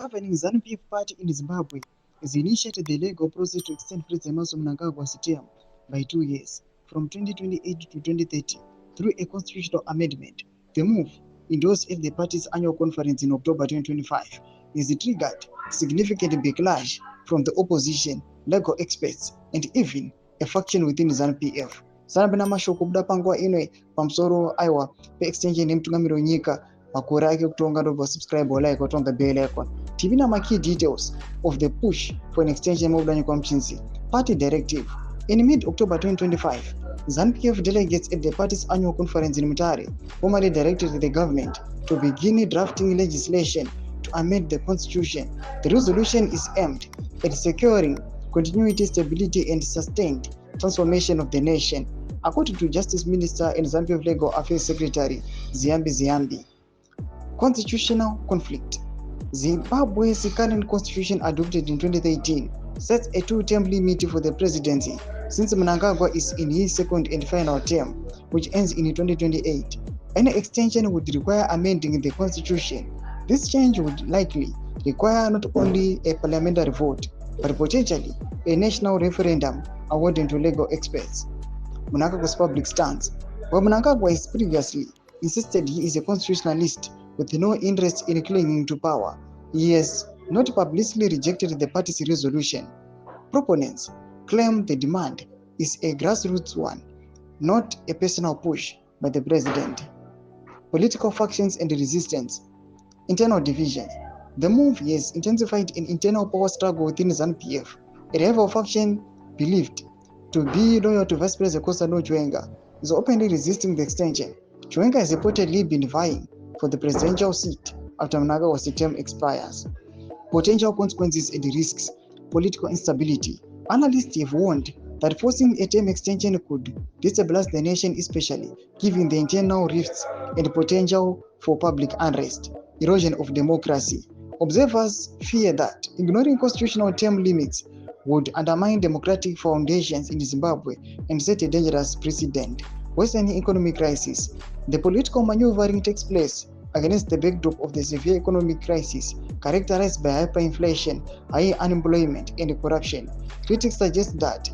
governing ZANU-PF party in Zimbabwe has initiated the legal process to extend President Mnangagwa's term by 2 years, from 2028 to 2030, through a constitutional amendment. The move, endorsed at the party's annual conference in October 2025, is triggered significant backlash from the opposition, legal experts, and even a faction within ZANU-PF. Sanabina mashoko kubuda panguva ino pamusoro aiwa pe-extension yemutungamiri wenyika makore ake kutonga ndobva subscribe like kutonga bell icon. Tivina ma-key details of the push for an extension yemubuda nyika muchinzi. Party directive. In mid-October 2025, ZANU-PF delegates at the party's annual conference in Mutare formally directed the government to begin drafting legislation to amend the constitution. The resolution is aimed at securing continuity, stability, and sustained transformation of the nation, according to Justice Minister and ZANU-PF Legal Affairs Secretary Ziyambi. Constitutional conflict. Zimbabwe's current constitution, adopted in 2013, sets a 2-term limit for the presidency, since Mnangagwa is in his second and final term, which ends in 2028. Any extension would require amending the constitution. This change would likely require not only a parliamentary vote, but potentially a national referendum, according to legal experts. Mnangagwa's public stance. While Mnangagwa has previously insisted he is a constitutionalist with no interest in clinging to power, he has not publicly rejected the party's resolution. Proponents claim the demand is a grassroots one, not a personal push by the president. Political factions and resistance. Internal divisions. The move has intensified an internal power struggle within ZANU-PF. A rival faction believed to be loyal to Vice President Kosano Chiwenga is openly resisting the extension. Chiwenga has reportedly been vying for the presidential seat after Mnangagwa's term expires. Potential consequences and risks. Political instability. Analysts have warned that forcing a term extension could destabilize the nation, especially given the internal rifts and potential for public unrest. Erosion of democracy. Observers fear that ignoring constitutional term limits would undermine democratic foundations in Zimbabwe and set a dangerous precedent. Worsening economic crisis. The political maneuvering takes place against the backdrop of the severe economic crisis characterized by hyperinflation, high unemployment, and corruption. Critics suggest that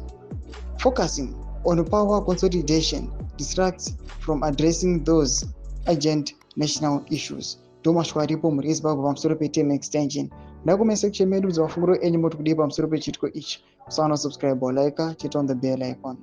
focusing on power consolidation distracts from addressing those urgent national issues. Tomashwaripo muri Zimbabwe pamusoro pe-term extension. Ndakume section medu dzavafunguro enyu moti kudii pamusoro pechitiko ichi. Usana subscribe or like, hit on the bell icon.